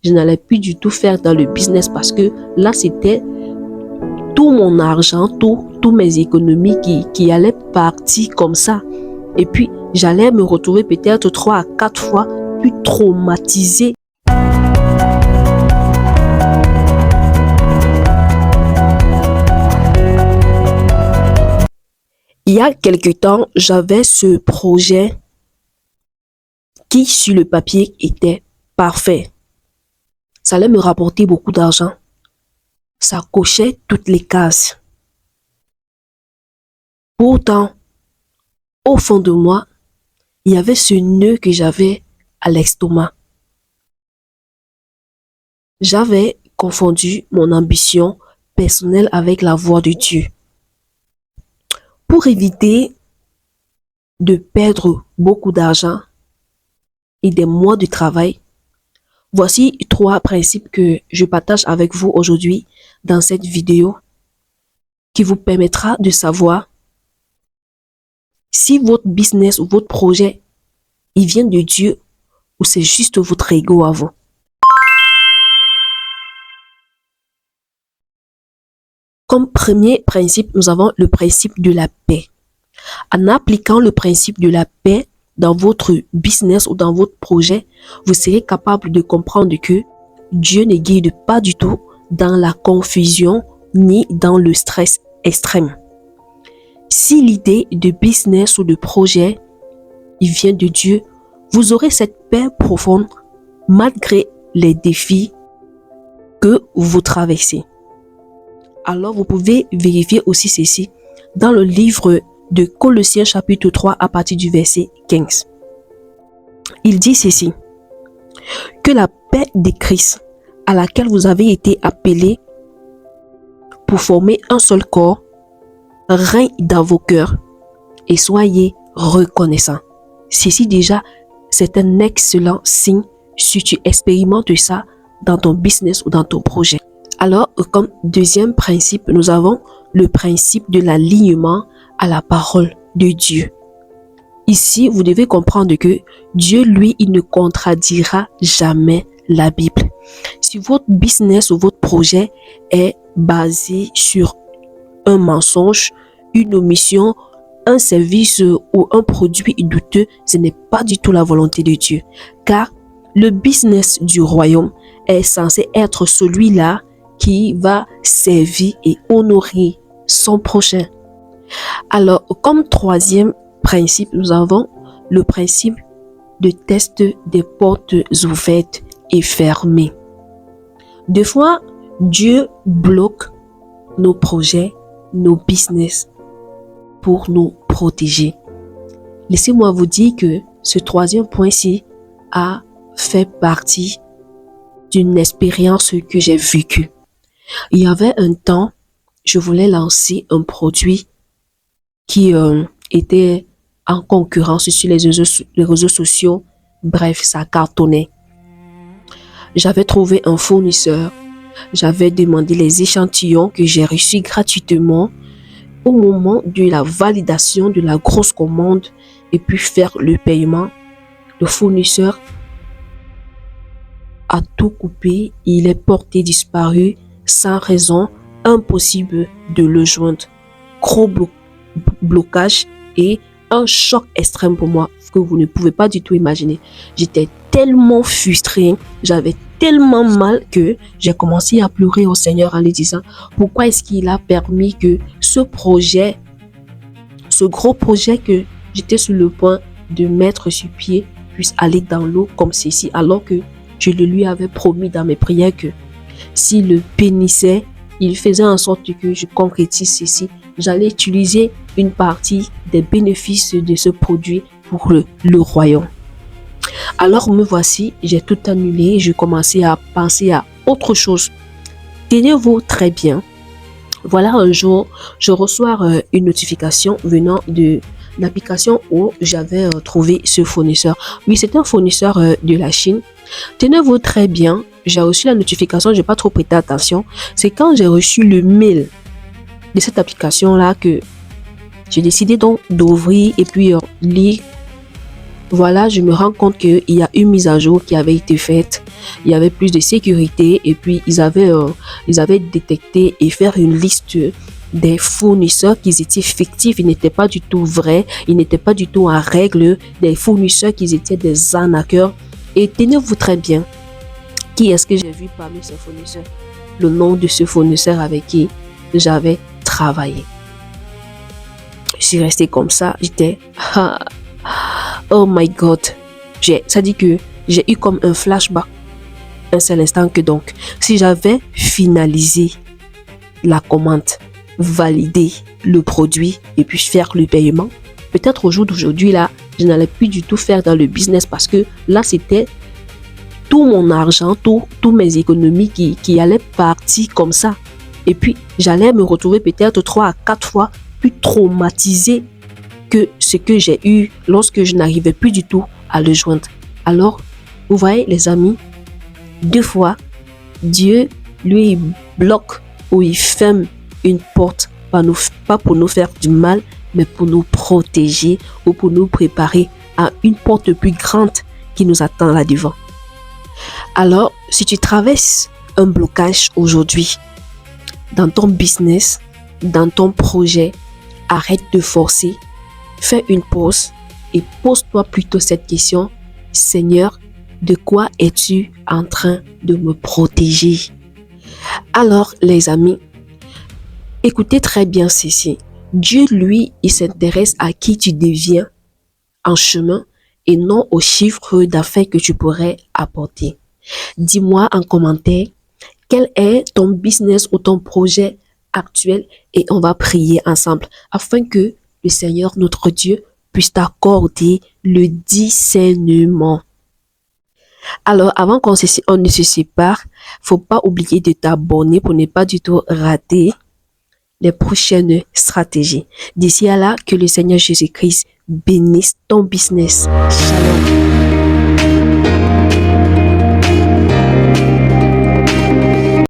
Je n'allais plus du tout faire dans le business parce que là, c'était tout mon argent, tous mes économies qui allaient partir comme ça. Et puis, j'allais me retrouver peut-être 3 à 4 fois plus traumatisée. Il y a quelque temps, j'avais ce projet qui, sur le papier, était parfait. Ça allait me rapporter beaucoup d'argent. Ça cochait toutes les cases. Pourtant, au fond de moi, il y avait ce nœud que j'avais à l'estomac. J'avais confondu mon ambition personnelle avec la voix de Dieu. Pour éviter de perdre beaucoup d'argent et des mois de travail, voici 3 principes que je partage avec vous aujourd'hui dans cette vidéo qui vous permettra de savoir si votre business ou votre projet, il vient de Dieu ou c'est juste votre ego à vous. Comme premier principe, nous avons le principe de la paix. En appliquant le principe de la paix dans votre business ou dans votre projet, vous serez capable de comprendre que Dieu ne guide pas du tout dans la confusion ni dans le stress extrême. Si l'idée de business ou de projet, il vient de Dieu, vous aurez cette paix profonde malgré les défis que vous traversez. Alors vous pouvez vérifier aussi ceci dans le livre de Colossiens chapitre 3 à partir du verset 15. Il dit ceci: que la paix de Christ à laquelle vous avez été appelés pour former un seul corps règne dans vos cœurs et soyez reconnaissants. Ceci déjà, c'est un excellent signe si tu expérimentes ça dans ton business ou dans ton projet. Alors, comme deuxième principe, nous avons le principe de l'alignement à la parole de Dieu. Ici, vous devez comprendre que Dieu, lui, il ne contradira jamais la Bible. Si votre business ou votre projet est basé sur un mensonge, une omission, un service ou un produit douteux, ce n'est pas du tout la volonté de Dieu. Car le business du royaume est censé être celui-là qui va servir et honorer son prochain. Alors, comme troisième principe, nous avons le principe de test des portes ouvertes et fermées. Des fois, Dieu bloque nos projets, nos business pour nous protéger. Laissez-moi vous dire que ce troisième point-ci a fait partie d'une expérience que j'ai vécue. Il y avait un temps, je voulais lancer un produit qui était en concurrence sur les réseaux sociaux. Bref, ça cartonnait. J'avais trouvé un fournisseur. J'avais demandé les échantillons que j'ai reçus gratuitement au moment de la validation de la grosse commande et puis faire le paiement. Le fournisseur a tout coupé. Il est porté disparu sans raison, impossible de le joindre. Gros blocage et un choc extrême pour moi que vous ne pouvez pas du tout imaginer. J'étais tellement frustrée, j'avais tellement mal que j'ai commencé à pleurer au Seigneur en lui disant pourquoi est-ce qu'il a permis que ce projet, ce gros projet que j'étais sur le point de mettre sur pied puisse aller dans l'eau comme ceci, alors que je le lui avais promis dans mes prières que s'il le bénissait, il faisait en sorte que je concrétise ceci. J'allais utiliser une partie des bénéfices de ce produit pour le royaume. Alors me voici, j'ai tout annulé, je commençais à penser à autre chose. Tenez-vous très bien. Voilà, un jour, je reçois une notification venant de l'application où j'avais trouvé ce fournisseur. Oui, c'est un fournisseur de la Chine. Tenez-vous très bien, j'ai reçu la notification, j'ai pas trop prêté attention. C'est quand j'ai reçu le mail de cette application-là que j'ai décidé donc d'ouvrir et puis lire voilà, je me rends compte qu'il y a une mise à jour qui avait été faite. Il y avait plus de sécurité et puis ils avaient détecté et faire une liste des fournisseurs qui étaient fictifs. Ils n'étaient pas du tout vrais. Ils n'étaient pas du tout en règle. Des fournisseurs qui étaient des arnaqueurs. Et tenez-vous très bien, qui est-ce que j'ai vu parmi ces fournisseurs? Le nom de ce fournisseur avec qui j'avais travaillé. Je suis restée comme ça. J'étais... Oh my God. Ça dit que j'ai eu comme un flashback. Un seul instant que donc, si j'avais finalisé la commande, validé le produit et puis faire le paiement, peut-être au jour d'aujourd'hui, là, je n'allais plus du tout faire dans le business parce que là, c'était tout mon argent, tous mes économies qui allaient partir comme ça. Et puis, j'allais me retrouver peut-être 3 à 4 fois plus traumatisée que ce que j'ai eu lorsque je n'arrivais plus du tout à le joindre. Alors, vous voyez les amis, 2 fois, Dieu, lui, il bloque ou il ferme une porte, pas pour nous faire du mal, mais pour nous protéger ou pour nous préparer à une porte plus grande qui nous attend là devant. Alors, si tu traverses un blocage aujourd'hui dans ton business, dans ton projet, arrête de forcer, fais une pause et pose-toi plutôt cette question: Seigneur, de quoi es-tu en train de me protéger? Alors, les amis, écoutez très bien ceci. Dieu, lui, il s'intéresse à qui tu deviens en chemin et non aux chiffres d'affaires que tu pourrais apporter. Dis-moi en commentaire quel est ton business ou ton projet actuel et on va prier ensemble afin que le Seigneur, notre Dieu, puisse t'accorder le discernement. Alors, avant qu'on ne se sépare, faut pas oublier de t'abonner pour ne pas du tout rater les prochaines stratégies. D'ici à là, que le Seigneur Jésus-Christ bénisse ton business. Shalom.